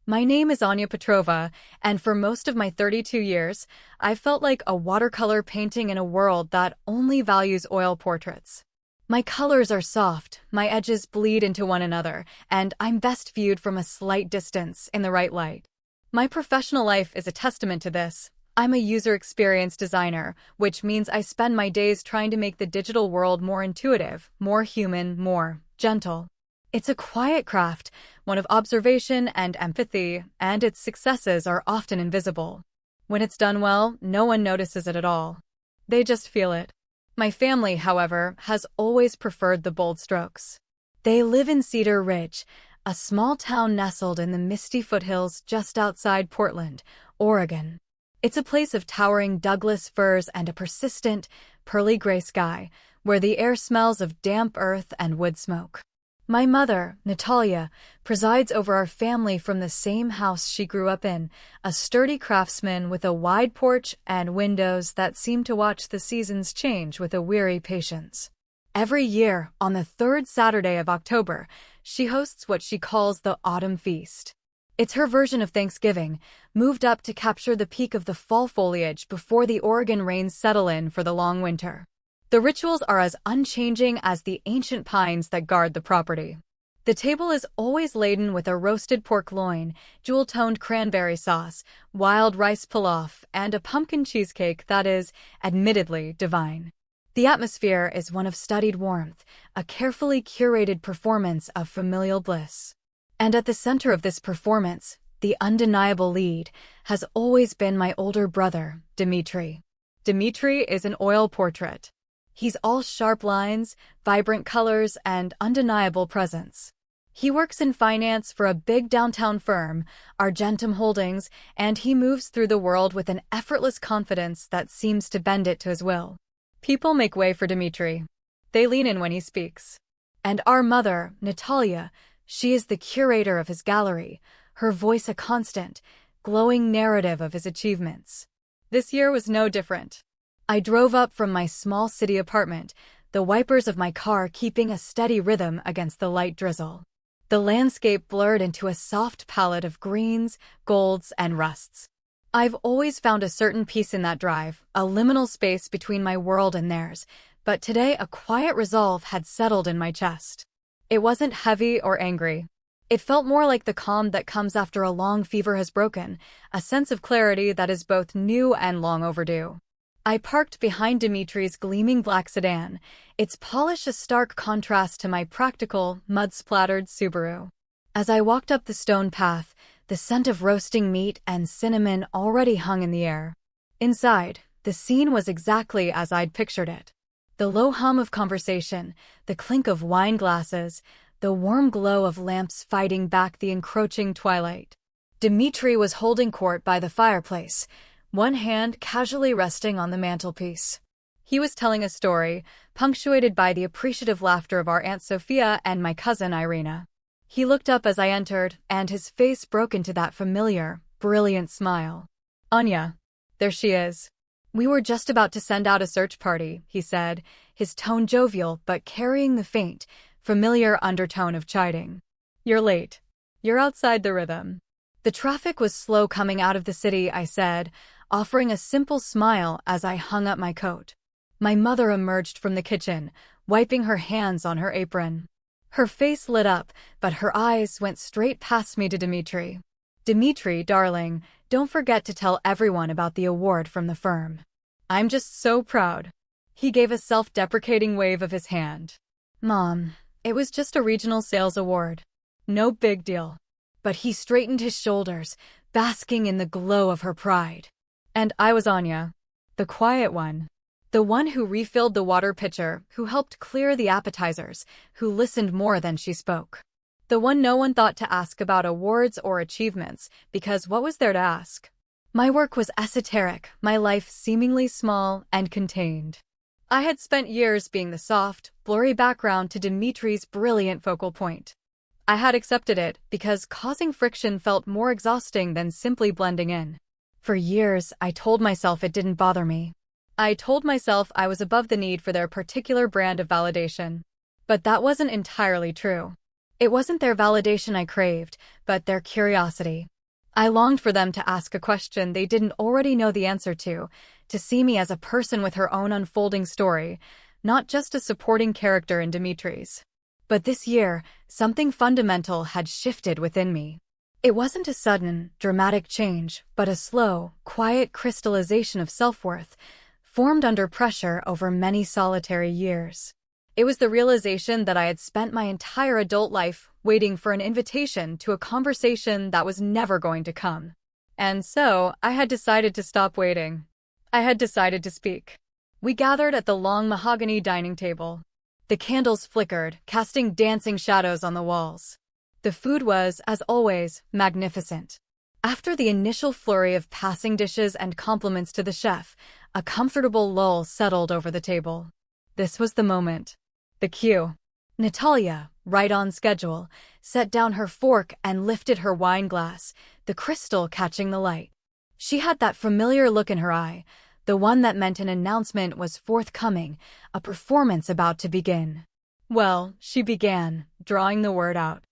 My name is Anya Petrova, and for most of my 32 years, I've felt like a watercolor painting in a world that only values oil portraits. My colors are soft, my edges bleed into one another, and I'm best viewed from a slight distance in the right light. My professional life is a testament to this. I'm a user experience designer, which means I spend my days trying to make the digital world more intuitive, more human, more gentle. It's a quiet craft, one of observation and empathy, and its successes are often invisible. When it's done well, no one notices it at all. They just feel it. My family, however, has always preferred the bold strokes. They live in Cedar Ridge, a small town nestled in the misty foothills just outside Portland, Oregon. It's a place of towering Douglas firs and a persistent, pearly gray sky, where the air smells of damp earth and wood smoke. My mother, Natalia, presides over our family from the same house she grew up in, a sturdy craftsman with a wide porch and windows that seem to watch the seasons change with a weary patience. Every year, on the third Saturday of October, she hosts what she calls the Autumn Feast. It's her version of Thanksgiving, moved up to capture the peak of the fall foliage before the Oregon rains settle in for the long winter. The rituals are as unchanging as the ancient pines that guard the property. The table is always laden with a roasted pork loin, jewel-toned cranberry sauce, wild rice pilaf, and a pumpkin cheesecake that is, admittedly, divine. The atmosphere is one of studied warmth, a carefully curated performance of familial bliss. And at the center of this performance, the undeniable lead, has always been my older brother, Dmitry. Dmitry is an oil portrait. He's all sharp lines, vibrant colors, and undeniable presence. He works in finance for a big downtown firm, Argentum Holdings, and he moves through the world with an effortless confidence that seems to bend it to his will. People make way for Dmitry. They lean in when he speaks. And our mother, Natalia, she is the curator of his gallery, her voice a constant, glowing narrative of his achievements. This year was no different. I drove up from my small city apartment, the wipers of my car keeping a steady rhythm against the light drizzle. The landscape blurred into a soft palette of greens, golds, and rusts. I've always found a certain peace in that drive, a liminal space between my world and theirs, but today a quiet resolve had settled in my chest. It wasn't heavy or angry. It felt more like the calm that comes after a long fever has broken, a sense of clarity that is both new and long overdue. I parked behind Dmitry's gleaming black sedan, its polish a stark contrast to my practical, mud-splattered Subaru. As I walked up the stone path, the scent of roasting meat and cinnamon already hung in the air. Inside, the scene was exactly as I'd pictured it. The low hum of conversation, the clink of wine glasses, the warm glow of lamps fighting back the encroaching twilight. Dmitry was holding court by the fireplace, one hand casually resting on the mantelpiece. He was telling a story, punctuated by the appreciative laughter of our Aunt Sophia and my cousin Irina. He looked up as I entered, and his face broke into that familiar, brilliant smile. "Anya, there she is. We were just about to send out a search party," he said, his tone jovial but carrying the faint, familiar undertone of chiding. "You're late. You're outside the rhythm." The traffic was slow coming out of the city, I said, offering a simple smile as I hung up my coat. My mother emerged from the kitchen, wiping her hands on her apron. Her face lit up, but her eyes went straight past me to Dmitry. "Dmitry, darling, don't forget to tell everyone about the award from the firm. I'm just so proud." He gave a self-deprecating wave of his hand. "Mom, it was just a regional sales award. No big deal." But he straightened his shoulders, basking in the glow of her pride. And I was Anya, the quiet one. The one who refilled the water pitcher, who helped clear the appetizers, who listened more than she spoke. The one no one thought to ask about awards or achievements, because what was there to ask? My work was esoteric, my life seemingly small and contained. I had spent years being the soft, blurry background to Dmitry's brilliant focal point. I had accepted it because causing friction felt more exhausting than simply blending in. For years, I told myself it didn't bother me. I told myself I was above the need for their particular brand of validation. But that wasn't entirely true. It wasn't their validation I craved, but their curiosity. I longed for them to ask a question they didn't already know the answer to see me as a person with her own unfolding story, not just a supporting character in Dimitri's. But this year, something fundamental had shifted within me. It wasn't a sudden, dramatic change, but a slow, quiet crystallization of self-worth, formed under pressure over many solitary years. It was the realization that I had spent my entire adult life waiting for an invitation to a conversation that was never going to come. And so, I had decided to stop waiting. I had decided to speak. We gathered at the long mahogany dining table. The candles flickered, casting dancing shadows on the walls. The food was, as always, magnificent. After the initial flurry of passing dishes and compliments to the chef, a comfortable lull settled over the table. This was the moment. The cue. Natalia, right on schedule, set down her fork and lifted her wine glass, the crystal catching the light. She had that familiar look in her eye, the one that meant an announcement was forthcoming, a performance about to begin. Well, she began, drawing the word out.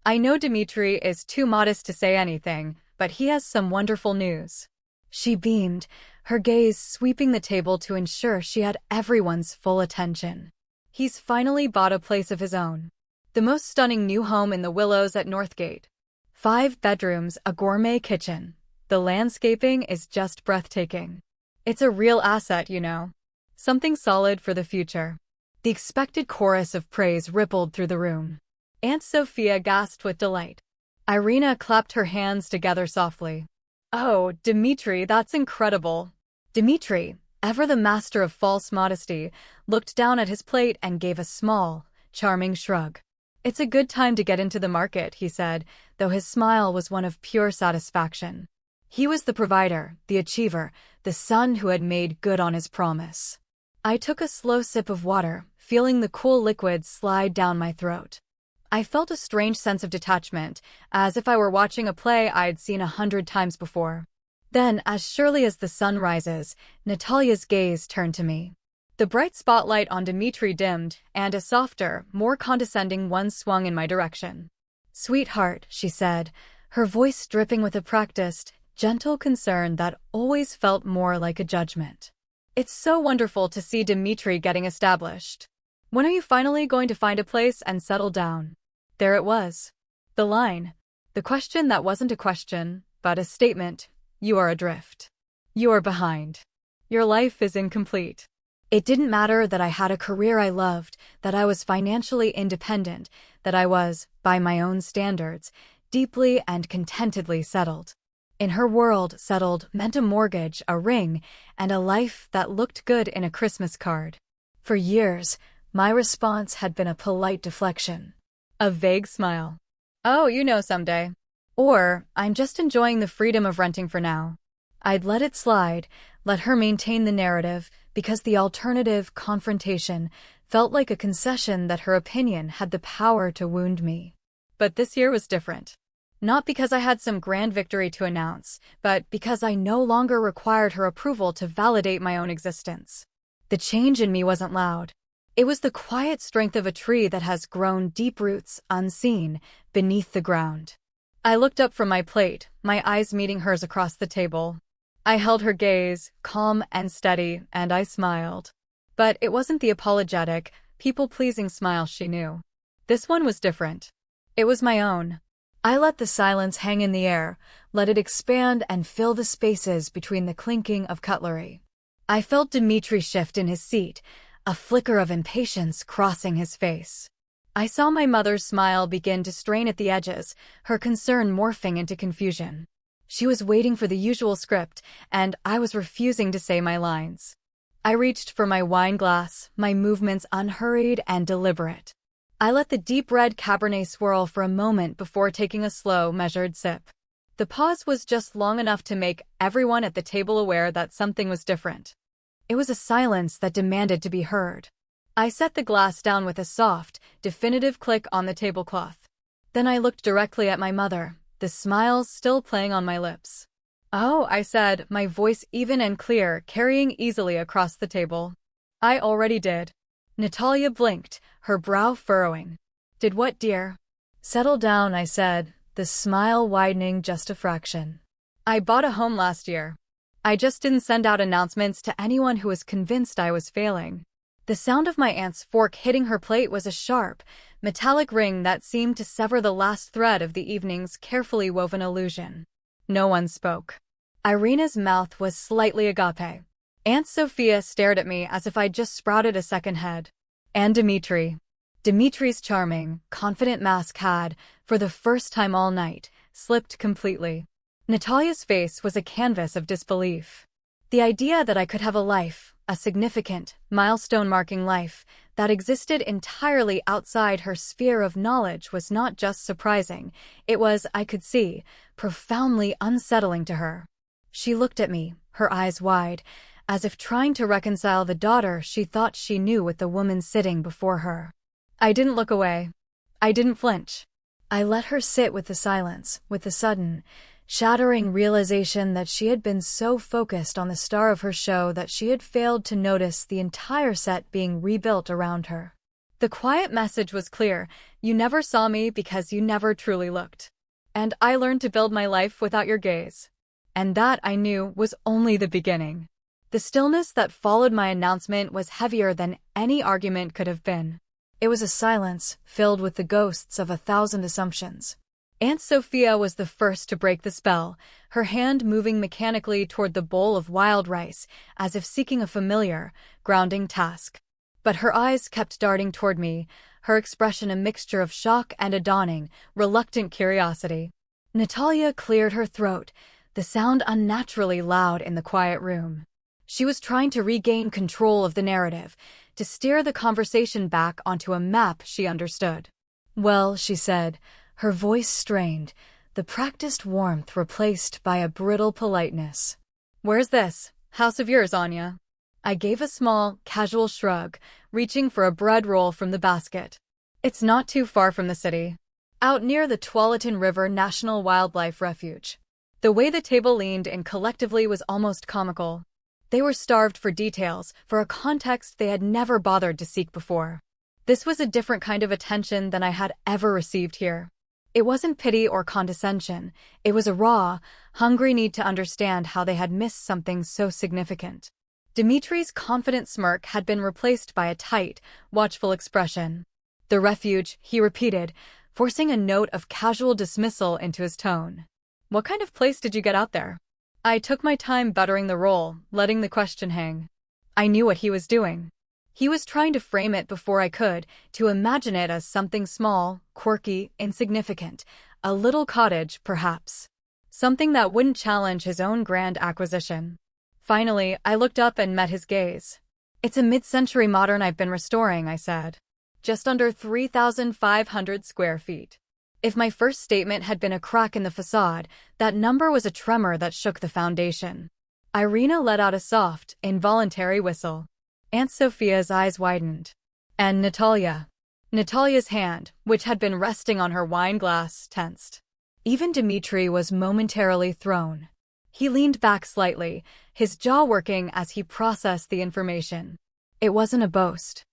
I know Dimitri is too modest to say anything, but he has some wonderful news. She beamed, her gaze sweeping the table to ensure she had everyone's full attention. He's finally bought a place of his own. The most stunning new home in the Willows at Northgate. 5 bedrooms, a gourmet kitchen. The landscaping is just breathtaking. It's a real asset, you know. Something solid for the future. The expected chorus of praise rippled through the room. Aunt Sophia gasped with delight. Irina clapped her hands together softly. Oh, Dimitri, that's incredible. Dimitri, ever the master of false modesty, looked down at his plate and gave a small, charming shrug. It's a good time to get into the market, he said, though his smile was one of pure satisfaction. He was the provider, the achiever, the son who had made good on his promise. I took a slow sip of water, feeling the cool liquid slide down my throat. I felt a strange sense of detachment, as if I were watching a play I'd seen 100 times before. Then, as surely as the sun rises, Natalia's gaze turned to me. The bright spotlight on Dimitri dimmed, and a softer, more condescending one swung in my direction. Sweetheart, she said, her voice dripping with a practiced, gentle concern that always felt more like a judgment. It's so wonderful to see Dimitri getting established. When are you finally going to find a place and settle down? There it was. The line. The question that wasn't a question, but a statement. You are adrift. You are behind. Your life is incomplete. It didn't matter that I had a career I loved, that I was financially independent, that I was, by my own standards, deeply and contentedly settled. In her world, settled meant a mortgage, a ring, and a life that looked good in a Christmas card. For years, my response had been a polite deflection. A vague smile. Oh, you know someday. Or, I'm just enjoying the freedom of renting for now. I'd let it slide, let her maintain the narrative, because the alternative, confrontation, felt like a concession that her opinion had the power to wound me. But this year was different. Not because I had some grand victory to announce, but because I no longer required her approval to validate my own existence. The change in me wasn't loud. It was the quiet strength of a tree that has grown deep roots, unseen, beneath the ground. I looked up from my plate, my eyes meeting hers across the table. I held her gaze, calm and steady, and I smiled. But it wasn't the apologetic, people-pleasing smile she knew. This one was different. It was my own. I let the silence hang in the air, let it expand and fill the spaces between the clinking of cutlery. I felt Dimitri shift in his seat, a flicker of impatience crossing his face. I saw my mother's smile begin to strain at the edges, her concern morphing into confusion. She was waiting for the usual script, and I was refusing to say my lines. I reached for my wine glass, my movements unhurried and deliberate. I let the deep red Cabernet swirl for a moment before taking a slow, measured sip. The pause was just long enough to make everyone at the table aware that something was different. It was a silence that demanded to be heard. I set the glass down with a soft, definitive click on the tablecloth. Then I looked directly at my mother, the smile still playing on my lips. Oh, I said, my voice even and clear, carrying easily across the table. I already did. Natalia blinked, her brow furrowing. Did what, dear? Settle down, I said, the smile widening just a fraction. "I bought a home last year. I just didn't send out announcements to anyone who was convinced I was failing." The sound of my aunt's fork hitting her plate was a sharp, metallic ring that seemed to sever the last thread of the evening's carefully woven illusion. No one spoke. Irina's mouth was slightly agape. Aunt Sophia stared at me as if I'd just sprouted a second head. And Dimitri. Dimitri's charming, confident mask had, for the first time all night, slipped completely. Natalia's face was a canvas of disbelief. The idea that I could have a life, a significant, milestone-marking life, that existed entirely outside her sphere of knowledge was not just surprising, it was, I could see, profoundly unsettling to her. She looked at me, her eyes wide, as if trying to reconcile the daughter she thought she knew with the woman sitting before her. I didn't look away. I didn't flinch. I let her sit with the silence, with the sudden, shattering realization that she had been so focused on the star of her show that she had failed to notice the entire set being rebuilt around her. The quiet message was clear: you never saw me because you never truly looked. And I learned to build my life without your gaze. And that, I knew, was only the beginning. The stillness that followed my announcement was heavier than any argument could have been. It was a silence filled with the ghosts of 1,000 assumptions. Aunt Sophia was the first to break the spell, her hand moving mechanically toward the bowl of wild rice, as if seeking a familiar, grounding task. But her eyes kept darting toward me, her expression a mixture of shock and a dawning, reluctant curiosity. Natalia cleared her throat, the sound unnaturally loud in the quiet room. She was trying to regain control of the narrative, to steer the conversation back onto a map she understood. "Well," she said, her voice strained, the practiced warmth replaced by a brittle politeness. "Where's this house of yours, Anya?" I gave a small, casual shrug, reaching for a bread roll from the basket. "It's not too far from the city. Out near the Tualatin River National Wildlife Refuge." The way the table leaned in collectively was almost comical. They were starved for details, for a context they had never bothered to seek before. This was a different kind of attention than I had ever received here. It wasn't pity or condescension. It was a raw, hungry need to understand how they had missed something so significant. Dimitri's confident smirk had been replaced by a tight, watchful expression. "The refuge," he repeated, forcing a note of casual dismissal into his tone. "What kind of place did you get out there?" I took my time buttering the roll, letting the question hang. I knew what he was doing. He was trying to frame it before I could, to imagine it as something small, quirky, insignificant, a little cottage, perhaps. Something that wouldn't challenge his own grand acquisition. Finally, I looked up and met his gaze. "It's a mid-century modern I've been restoring," I said. "Just under 3,500 square feet." If my first statement had been a crack in the facade, that number was a tremor that shook the foundation. Irina let out a soft, involuntary whistle. Aunt Sophia's eyes widened. And Natalia. Natalia's hand, which had been resting on her wine glass, tensed. Even Dimitri was momentarily thrown. He leaned back slightly, his jaw working as he processed the information. It wasn't a boast.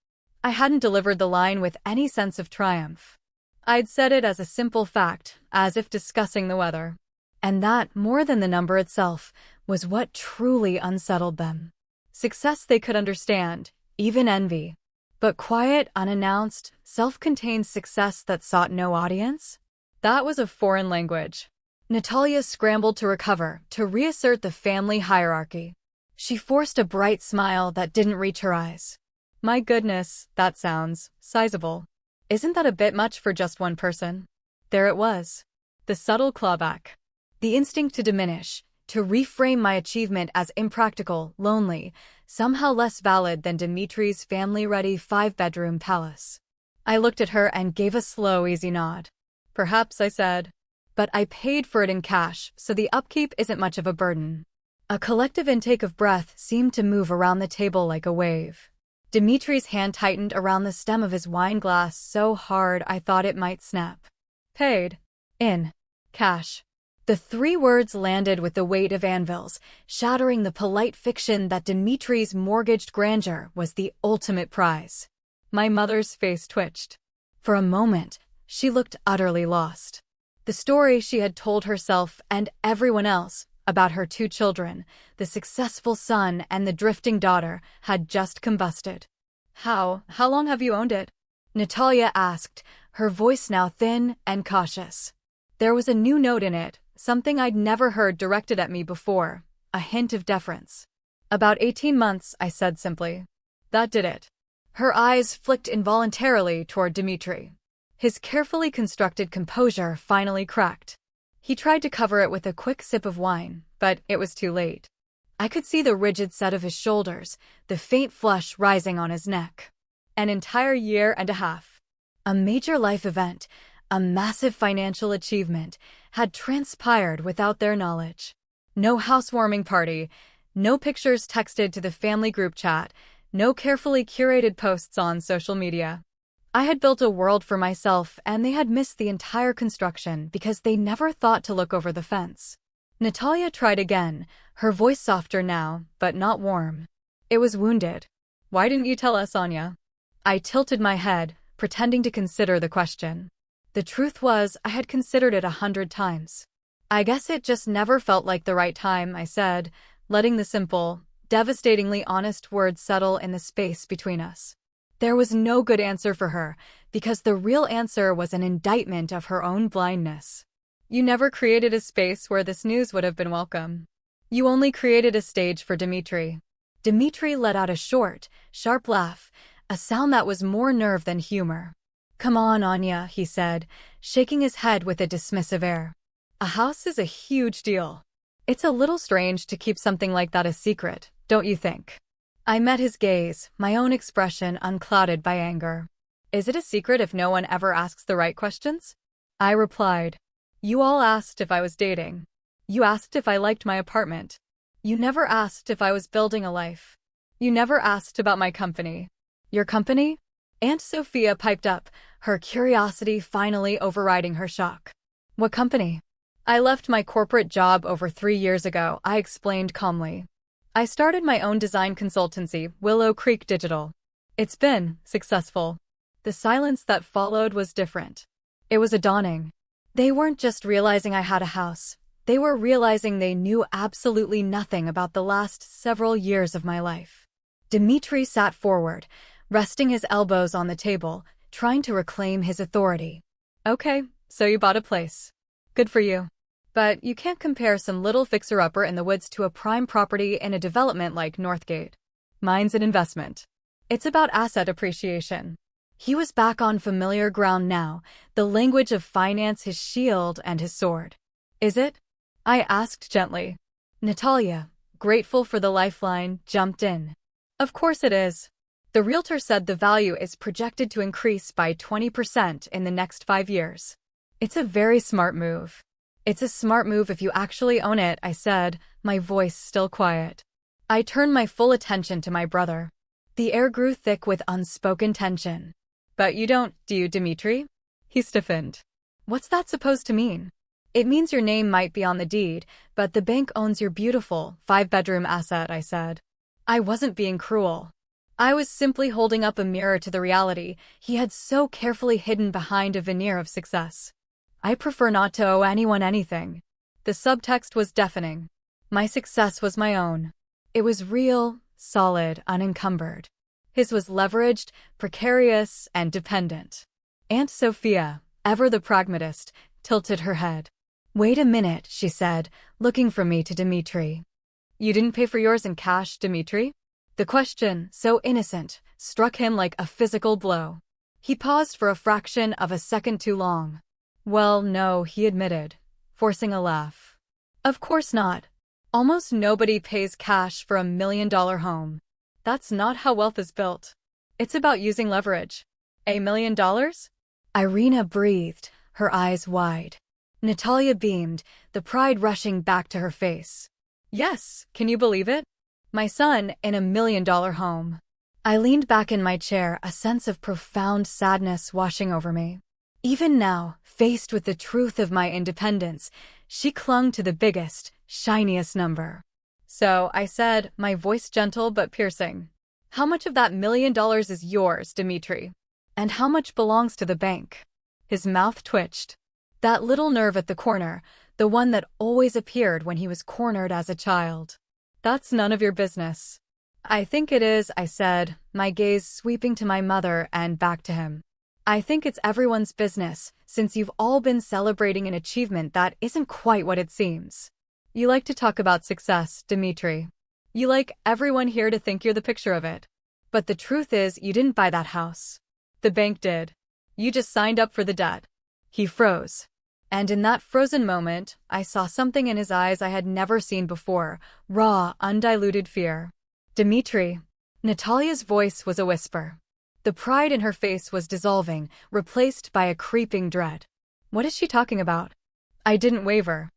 I hadn't delivered the line with any sense of triumph. I'd said it as a simple fact, as if discussing the weather. And that, more than the number itself, was what truly unsettled them. Success they could understand, even envy. But quiet, unannounced, self-contained success that sought no audience? That was a foreign language. Natalia scrambled to recover, to reassert the family hierarchy. She forced a bright smile that didn't reach her eyes. "My goodness, that sounds sizable. Isn't that a bit much for just one person?" There it was. The subtle clawback. The instinct to diminish, to reframe my achievement as impractical, lonely, somehow less valid than Dimitri's family-ready 5-bedroom palace. I looked at her and gave a slow, easy nod. "Perhaps," I said. "But I paid for it in cash, so the upkeep isn't much of a burden." A collective intake of breath seemed to move around the table like a wave. Dimitri's hand tightened around the stem of his wine glass so hard I thought it might snap. "Paid. In. Cash." The 3 words landed with the weight of anvils, shattering the polite fiction that Dimitri's mortgaged grandeur was the ultimate prize. My mother's face twitched. For a moment, she looked utterly lost. The story she had told herself and everyone else about her 2 children, the successful son and the drifting daughter, had just combusted. How long have you owned it? Natalia asked, her voice now thin and cautious. There was a new note in it, something I'd never heard directed at me before, a hint of deference. About 18 months, I said simply. That did it. Her eyes flicked involuntarily toward Dmitri. His carefully constructed composure finally cracked. He tried to cover it with a quick sip of wine, but it was too late. I could see the rigid set of his shoulders, the faint flush rising on his neck. An entire year and a half. A major life event, a massive financial achievement, had transpired without their knowledge. No housewarming party, no pictures texted to the family group chat, no carefully curated posts on social media. I had built a world for myself, and they had missed the entire construction because they never thought to look over the fence. Natalia tried again, her voice softer now, but not warm. It was wounded. Why didn't you tell us, Anya? I tilted my head, pretending to consider the question. The truth was, I had considered it 100 times. I guess it just never felt like the right time, I said, letting the simple, devastatingly honest words settle in the space between us. There was no good answer for her, because the real answer was an indictment of her own blindness. You never created a space where this news would have been welcome. You only created a stage for Dmitri. Dmitri let out a short, sharp laugh, a sound that was more nerve than humor. Come on, Anya, he said, shaking his head with a dismissive air. A house is a huge deal. It's a little strange to keep something like that a secret, don't you think? I met his gaze, my own expression unclouded by anger. Is it a secret if no one ever asks the right questions? I replied. You all asked if I was dating. You asked if I liked my apartment. You never asked if I was building a life. You never asked about my company. Your company? Aunt Sophia piped up, her curiosity finally overriding her shock. What company? I left my corporate job over 3 years ago, I explained calmly. I started my own design consultancy, Willow Creek Digital. It's been successful. The silence that followed was different. It was a dawning. They weren't just realizing I had a house. They were realizing they knew absolutely nothing about the last several years of my life. Dmitri sat forward, resting his elbows on the table, trying to reclaim his authority. Okay, so you bought a place. Good for you. But you can't compare some little fixer-upper in the woods to a prime property in a development like Northgate. Mine's an investment. It's about asset appreciation. He was back on familiar ground now, the language of finance his shield and his sword. Is it? I asked gently. Natalia, grateful for the lifeline, jumped in. Of course it is. The realtor said the value is projected to increase by 20% in the next 5 years. It's a very smart move. It's a smart move if you actually own it, I said, my voice still quiet. I turned my full attention to my brother. The air grew thick with unspoken tension. But you don't, do you, Dmitri? He stiffened. What's that supposed to mean? It means your name might be on the deed, but the bank owns your beautiful 5-bedroom asset, I said. I wasn't being cruel. I was simply holding up a mirror to the reality he had so carefully hidden behind a veneer of success. I prefer not to owe anyone anything. The subtext was deafening. My success was my own. It was real, solid, unencumbered. His was leveraged, precarious, and dependent. Aunt Sophia, ever the pragmatist, tilted her head. Wait a minute, she said, looking from me to Dmitri. You didn't pay for yours in cash, Dmitri? The question, so innocent, struck him like a physical blow. He paused for a fraction of a second too long. Well, no, he admitted, forcing a laugh. Of course not. Almost nobody pays cash for $1 million home. That's not how wealth is built. It's about using leverage. $1 million? Irina breathed, her eyes wide. Natalia beamed, the pride rushing back to her face. Yes, can you believe it? My son in $1 million home. I leaned back in my chair, a sense of profound sadness washing over me. Even now, faced with the truth of my independence, she clung to the biggest, shiniest number. So, I said, my voice gentle but piercing. How much of that $1 million is yours, Dmitri? And how much belongs to the bank? His mouth twitched. That little nerve at the corner, the one that always appeared when he was cornered as a child. That's none of your business. I think it is, I said, my gaze sweeping to my mother and back to him. I think it's everyone's business, since you've all been celebrating an achievement that isn't quite what it seems. You like to talk about success, Dimitri. You like everyone here to think you're the picture of it. But the truth is, you didn't buy that house. The bank did. You just signed up for the debt. He froze. And in that frozen moment, I saw something in his eyes I had never seen before, raw, undiluted fear. Dimitri. Natalia's voice was a whisper. The pride in her face was dissolving, replaced by a creeping dread. What is she talking about? I didn't waver.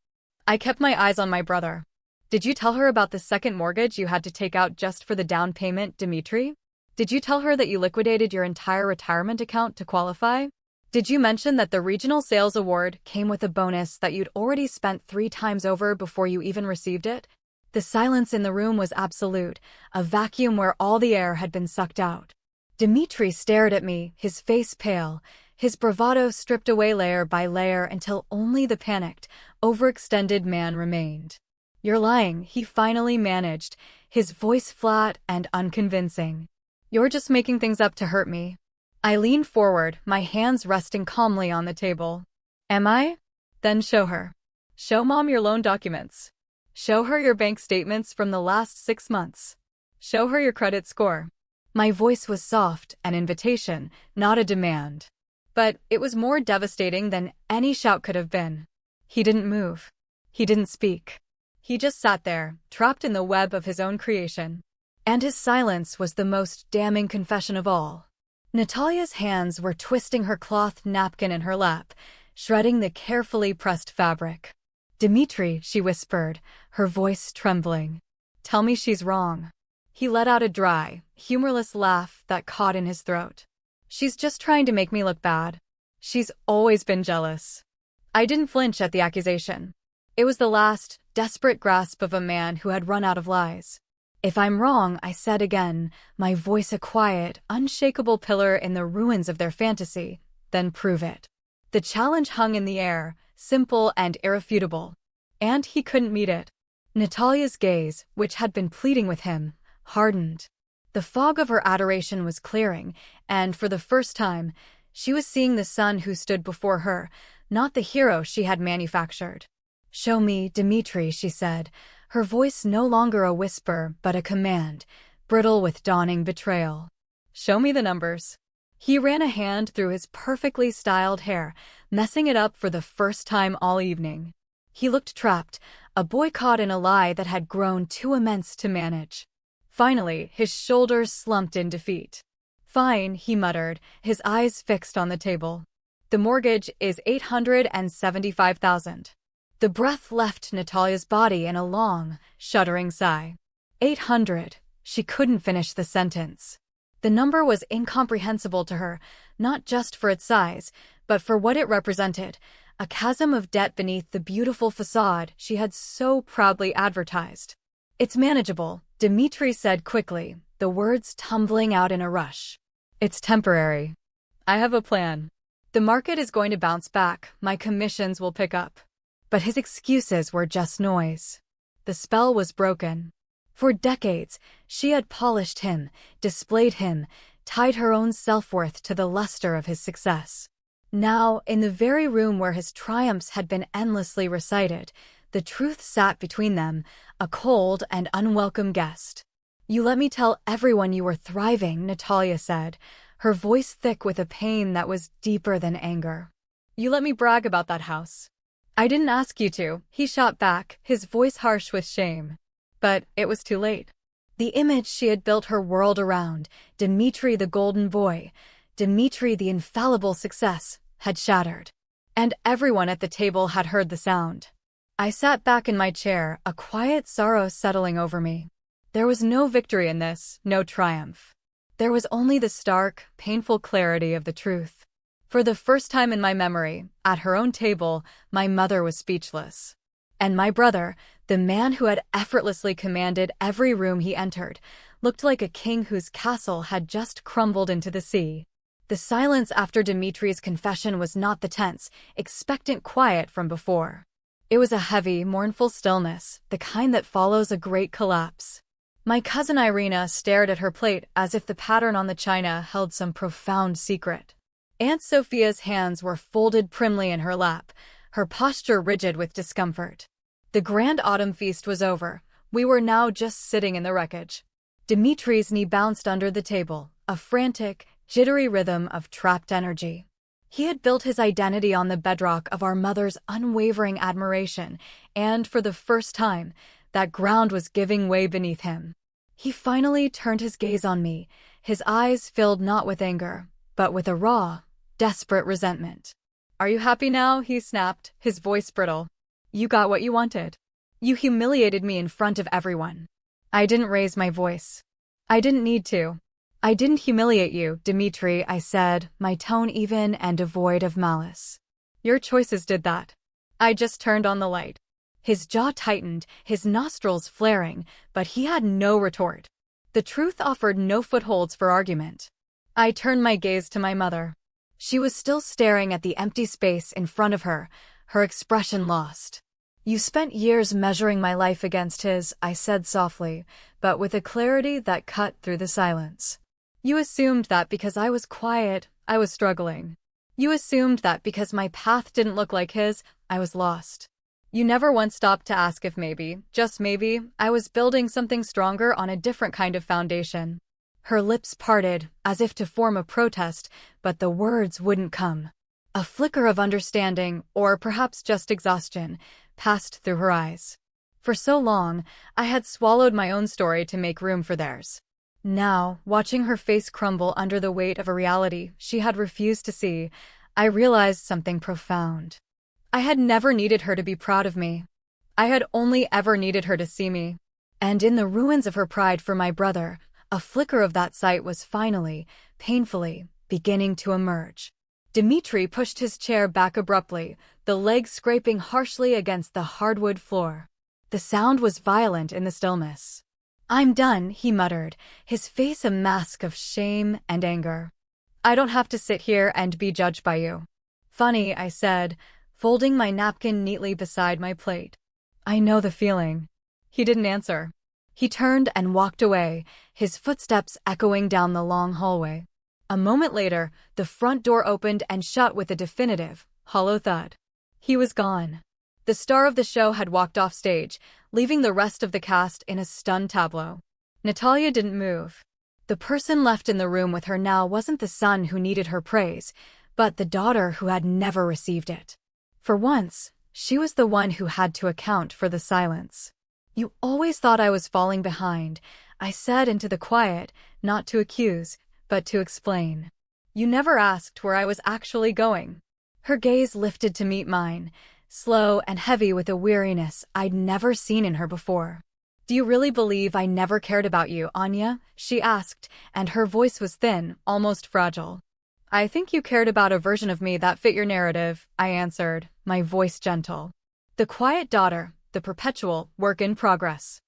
I kept my eyes on my brother. Did you tell her about the second mortgage you had to take out just for the down payment, Dimitri? Did you tell her that you liquidated your entire retirement account to qualify? Did you mention that the regional sales award came with a bonus that you'd already spent 3 times over before you even received it? The silence in the room was absolute, a vacuum where all the air had been sucked out. Dimitri stared at me, his face pale, his bravado stripped away layer by layer until only the panicked, overextended man remained. You're lying, he finally managed, his voice flat and unconvincing. You're just making things up to hurt me. I leaned forward, my hands resting calmly on the table. Am I? Then show her. Show Mom your loan documents. Show her your bank statements from the last 6 months. Show her your credit score. My voice was soft, an invitation, not a demand. But it was more devastating than any shout could have been. He didn't move. He didn't speak. He just sat there, trapped in the web of his own creation. And his silence was the most damning confession of all. Natalia's hands were twisting her cloth napkin in her lap, shredding the carefully pressed fabric. Dimitri, she whispered, her voice trembling. Tell me she's wrong. He let out a dry, humorless laugh that caught in his throat. She's just trying to make me look bad. She's always been jealous. I didn't flinch at the accusation. It was the last, desperate grasp of a man who had run out of lies. If I'm wrong, I said again, my voice a quiet, unshakable pillar in the ruins of their fantasy, then prove it. The challenge hung in the air, simple and irrefutable. And he couldn't meet it. Natalia's gaze, which had been pleading with him, hardened. The fog of her adoration was clearing, and for the first time, she was seeing the son who stood before her, not the hero she had manufactured. Show me, Dimitri, she said, her voice no longer a whisper but a command, brittle with dawning betrayal. Show me the numbers. He ran a hand through his perfectly styled hair, messing it up for the first time all evening. He looked trapped, a boy caught in a lie that had grown too immense to manage. Finally, his shoulders slumped in defeat. Fine, he muttered, his eyes fixed on the table. The mortgage is $875,000. The breath left Natalia's body in a long, shuddering sigh. 800. She couldn't finish the sentence. The number was incomprehensible to her, not just for its size, but for what it represented, a chasm of debt beneath the beautiful facade she had so proudly advertised. It's manageable, Dimitri said quickly, the words tumbling out in a rush. It's temporary. I have a plan. The market is going to bounce back, my commissions will pick up. But his excuses were just noise. The spell was broken. For decades, she had polished him, displayed him, tied her own self-worth to the luster of his success. Now, in the very room where his triumphs had been endlessly recited, the truth sat between them, a cold and unwelcome guest. You let me tell everyone you were thriving, Natalia said, her voice thick with a pain that was deeper than anger. You let me brag about that house. I didn't ask you to, he shot back, his voice harsh with shame. But it was too late. The image she had built her world around, Dimitri the golden boy, Dimitri the infallible success, had shattered. And everyone at the table had heard the sound. I sat back in my chair, a quiet sorrow settling over me. There was no victory in this, no triumph. There was only the stark, painful clarity of the truth. For the first time in my memory, at her own table, my mother was speechless. And my brother, the man who had effortlessly commanded every room he entered, looked like a king whose castle had just crumbled into the sea. The silence after Dimitri's confession was not the tense, expectant quiet from before. It was a heavy, mournful stillness, the kind that follows a great collapse. My cousin Irina stared at her plate as if the pattern on the china held some profound secret. Aunt Sophia's hands were folded primly in her lap, her posture rigid with discomfort. The grand autumn feast was over. We were now just sitting in the wreckage. Dimitri's knee bounced under the table, a frantic, jittery rhythm of trapped energy. He had built his identity on the bedrock of our mother's unwavering admiration, and for the first time, that ground was giving way beneath him. He finally turned his gaze on me, his eyes filled not with anger, but with a raw, desperate resentment. "Are you happy now?" he snapped, his voice brittle. "You got what you wanted. You humiliated me in front of everyone." I didn't raise my voice. I didn't need to. "I didn't humiliate you, Dimitri," I said, my tone even and devoid of malice. "Your choices did that." I just turned on the light. His jaw tightened, his nostrils flaring, but he had no retort. The truth offered no footholds for argument. I turned my gaze to my mother. She was still staring at the empty space in front of her, her expression lost. "You spent years measuring my life against his," I said softly, but with a clarity that cut through the silence. "You assumed that because I was quiet, I was struggling. You assumed that because my path didn't look like his, I was lost. You never once stopped to ask if maybe, just maybe, I was building something stronger on a different kind of foundation." Her lips parted, as if to form a protest, but the words wouldn't come. A flicker of understanding, or perhaps just exhaustion, passed through her eyes. For so long, I had swallowed my own story to make room for theirs. Now, watching her face crumble under the weight of a reality she had refused to see, I realized something profound. I had never needed her to be proud of me. I had only ever needed her to see me. And in the ruins of her pride for my brother, a flicker of that sight was finally, painfully, beginning to emerge. Dimitri pushed his chair back abruptly, the legs scraping harshly against the hardwood floor. The sound was violent in the stillness. "I'm done," he muttered, his face a mask of shame and anger. "I don't have to sit here and be judged by you." "Funny," I said, folding my napkin neatly beside my plate. "I know the feeling." He didn't answer. He turned and walked away, his footsteps echoing down the long hallway. A moment later, the front door opened and shut with a definitive, hollow thud. He was gone. The star of the show had walked off stage, leaving the rest of the cast in a stunned tableau. Natalia didn't move. The person left in the room with her now wasn't the son who needed her praise, but the daughter who had never received it. For once, she was the one who had to account for the silence. "You always thought I was falling behind," I said into the quiet, not to accuse, but to explain. "You never asked where I was actually going." Her gaze lifted to meet mine, slow and heavy with a weariness I'd never seen in her before. "Do you really believe I never cared about you, Anya?" she asked, and her voice was thin, almost fragile. "I think you cared about a version of me that fit your narrative," I answered, my voice gentle. "The quiet daughter, the perpetual work in progress.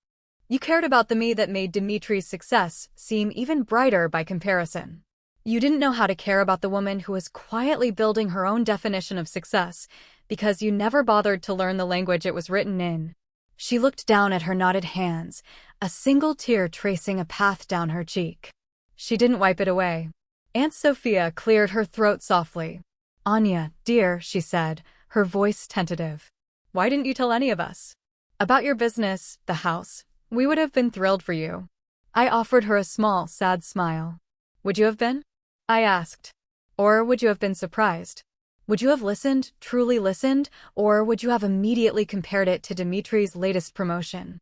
You cared about the me that made Dimitri's success seem even brighter by comparison. You didn't know how to care about the woman who was quietly building her own definition of success, because you never bothered to learn the language it was written in." She looked down at her knotted hands, a single tear tracing a path down her cheek. She didn't wipe it away. Aunt Sophia cleared her throat softly. "Anya, dear," she said, her voice tentative. "Why didn't you tell any of us? About your business, the house. We would have been thrilled for you." I offered her a small, sad smile. "Would you have been?" I asked. "Or would you have been surprised? Would you have listened, truly listened, or would you have immediately compared it to Dimitri's latest promotion?"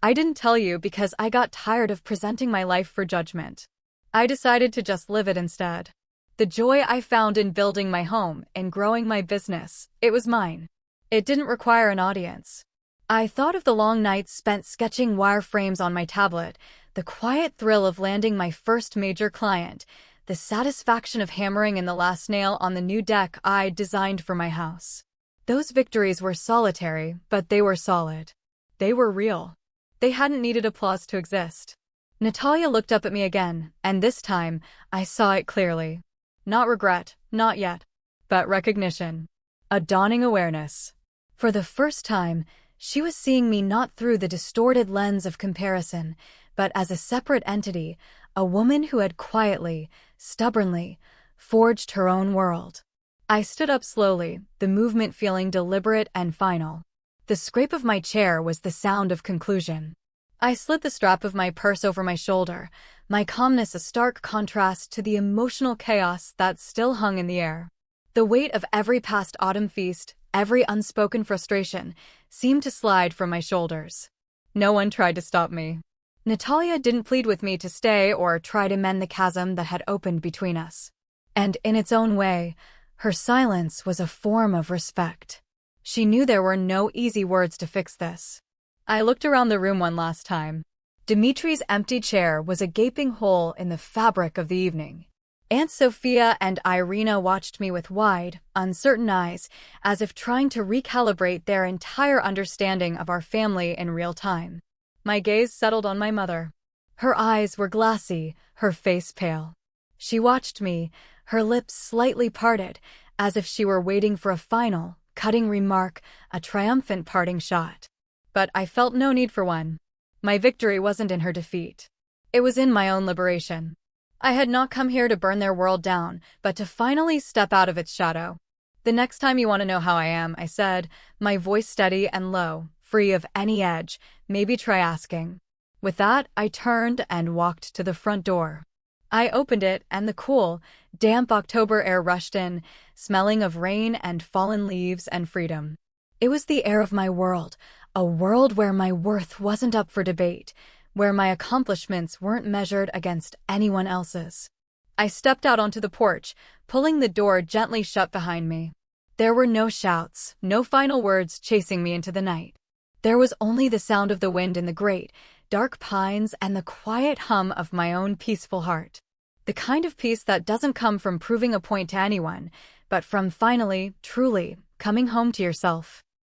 I didn't tell you because I got tired of presenting my life for judgment. I decided to just live it instead. The joy I found in building my home and growing my business, it was mine. It didn't require an audience. I thought of the long nights spent sketching wireframes on my tablet, the quiet thrill of landing my first major client, the satisfaction of hammering in the last nail on the new deck I'd designed for my house. Those victories were solitary, but they were solid. They were real. They hadn't needed applause to exist. Natalia looked up at me again, and this time, I saw it clearly. Not regret, not yet. But recognition. A dawning awareness. For the first time, she was seeing me not through the distorted lens of comparison, but as a separate entity, a woman who had quietly, stubbornly, forged her own world. I stood up slowly, the movement feeling deliberate and final. The scrape of my chair was the sound of conclusion. I slid the strap of my purse over my shoulder, my calmness a stark contrast to the emotional chaos that still hung in the air. The weight of every past autumn feast, every unspoken frustration, seemed to slide from my shoulders. No one tried to stop me. Natalia didn't plead with me to stay or try to mend the chasm that had opened between us. And in its own way, her silence was a form of respect. She knew there were no easy words to fix this. I looked around the room one last time. Dimitri's empty chair was a gaping hole in the fabric of the evening. Aunt Sophia and Irina watched me with wide, uncertain eyes, as if trying to recalibrate their entire understanding of our family in real time. My gaze settled on my mother. Her eyes were glassy, her face pale. She watched me, her lips slightly parted, as if she were waiting for a final, cutting remark, a triumphant parting shot. But I felt no need for one. My victory wasn't in her defeat. It was in my own liberation. I had not come here to burn their world down, but to finally step out of its shadow. The next time you want to know how I am, I said, my voice steady and low, free of any edge, maybe try asking. With that, I turned and walked to the front door. I opened it, and the cool, damp October air rushed in, smelling of rain and fallen leaves and freedom. It was the air of my world, a world where my worth wasn't up for debate, where my accomplishments weren't measured against anyone else's. I stepped out onto the porch, pulling the door gently shut behind me. There were no shouts, no final words chasing me into the night. There was only the sound of the wind in the great, dark pines and the quiet hum of my own peaceful heart. The kind of peace that doesn't come from proving a point to anyone, but from finally, truly, coming home to yourself.